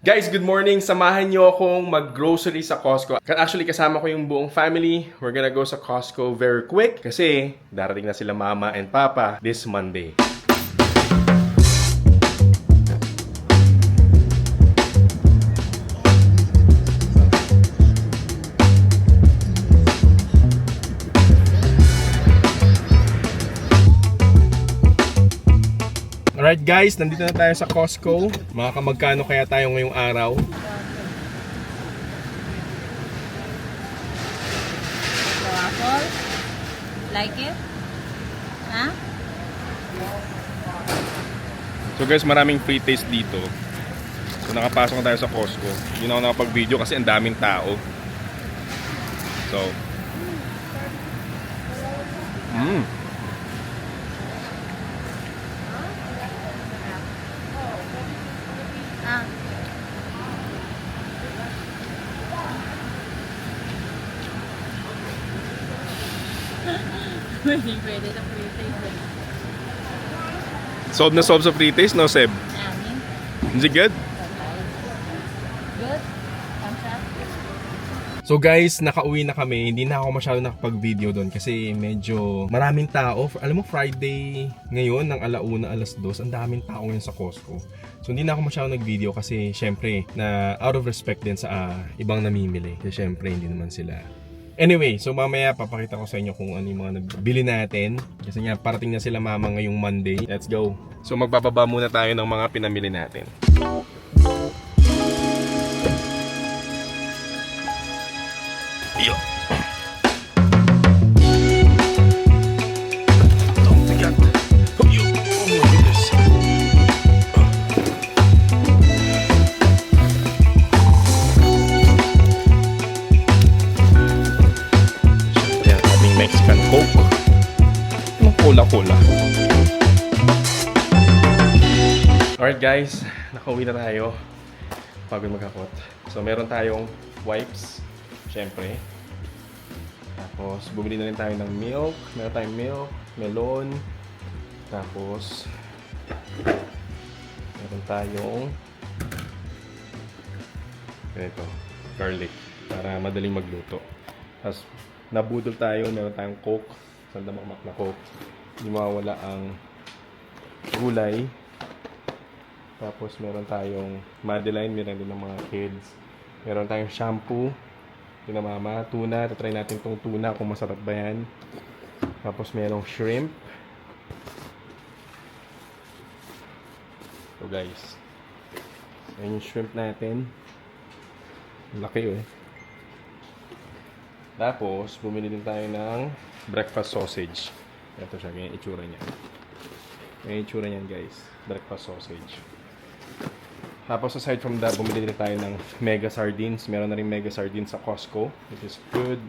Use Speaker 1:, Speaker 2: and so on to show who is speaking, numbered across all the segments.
Speaker 1: Guys, good morning! Samahan niyo akong mag-grocery sa Costco. Actually, kasama ko yung buong family. We're gonna go sa Costco very quick kasi darating na sila mama and papa this Monday. Alright guys, nandito na tayo sa Costco. Makakamagkano kaya tayo ngayong araw?
Speaker 2: Waffle? Like it? Huh?
Speaker 1: So guys, maraming free taste dito. So nakapasok na tayo sa Costco. Hindi na ako nakapag-video kasi ang daming tao. So
Speaker 2: Ah. Pwede sa free taste.
Speaker 1: solve na solve sa free taste, no Seb?
Speaker 2: Yummy.
Speaker 1: Is it good?
Speaker 2: Good? Thumbs up?
Speaker 1: So guys, nakauwi na kami. Hindi na ako masyado nakapag-video doon kasi medyo maraming tao. Alam mo, Friday ngayon ng alauna, alas 2, ang daming tao ngayon sa Costco. So hindi na ako masyado nag-video kasi syempre na out of respect din sa ibang namimili. Kasi syempre hindi naman sila. Anyway, so mamaya papakita ko sa inyo kung ano yung mga nagbili natin. Kasi nga parating na sila mama ngayong Monday. Let's go! So magbababa muna tayo ng mga pinamili natin. Yo. Oh my God. Oh, yo. Oh my goodness. Siyempre ang ating Mexican Coke. Yung cola-cola. Alright guys, nakauwi na tayo. Pagod magkakot. So meron tayong wipes. Siyempre. Tapos, bumili na rin tayo ng milk. Meron tayong milk, melon. Tapos, meron tayong ganito, garlic. Para madaling magluto. Tapos, nabudol tayo. Meron tayong coke. Sandamakmak na coke. Hindi mawawala ang gulay. Tapos, meron tayong Madeline. Meron din ng mga kids. Meron tayong shampoo. Yun na mama, tuna. Tatry natin tong tuna kung masarap ba yan. Tapos merong shrimp. So guys, ayan yung shrimp natin. Laki eh. Tapos, bumili din tayo ng breakfast sausage. Ito siya, ganyan itsura niya. Ganyan itsura niyan guys. Breakfast sausage. Tapos aside from that, bumili din tayo ng mega sardines. Meron na rin mega sardines sa Costco, which is good.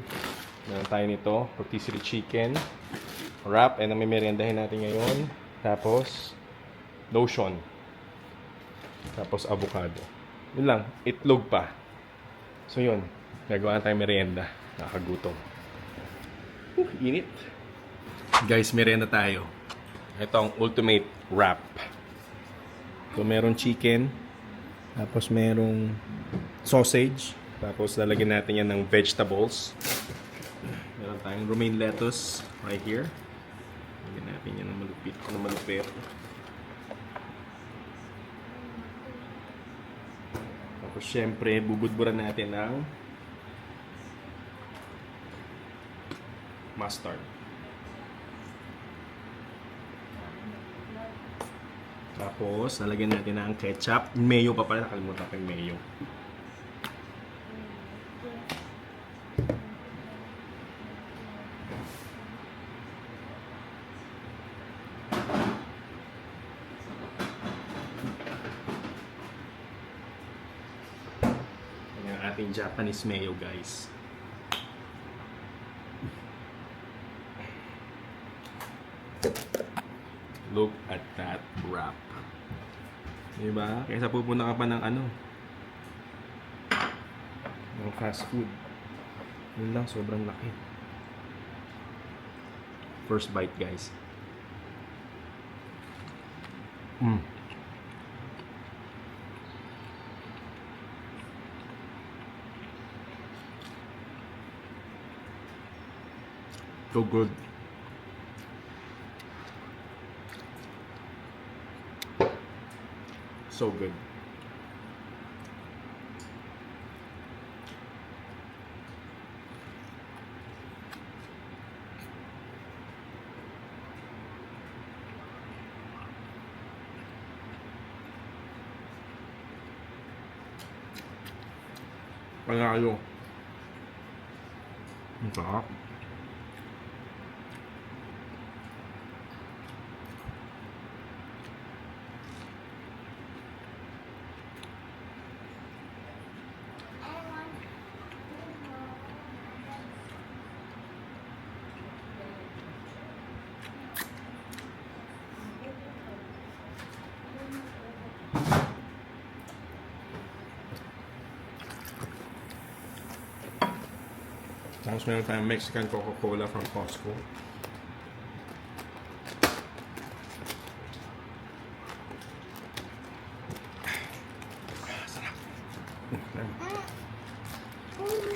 Speaker 1: Meron tayo nito, rotisserie chicken, wrap, and ang may meriendahin natin ngayon. Tapos, lotion. Tapos, avocado. Yun lang, itlog pa. So yun, gagawa na tayong merienda. Nakakagutom. Init. Guys, merienda tayo. Ito ang ultimate wrap. So, meron chicken. Tapos merong sausage. Tapos lalagyan natin yan ng vegetables. Meron tayong romaine lettuce right here. Lagyan natin yan ng malupit. Tapos syempre, bubudburan natin ng mustard. Tapos, lalagyan natin ng ketchup. Mayo pa pala, nakalimutan ko yung mayo. Yan ang ating Japanese mayo, guys. Look at that wrap. Diba? Kaysa pupunta ka pa ng ng fast food. Yun lang, sobrang laki. First bite, guys. So good. So good. Panalo. Ang sarap. Tapos meron tayong Mexican Coca-Cola from Costco. Sarap.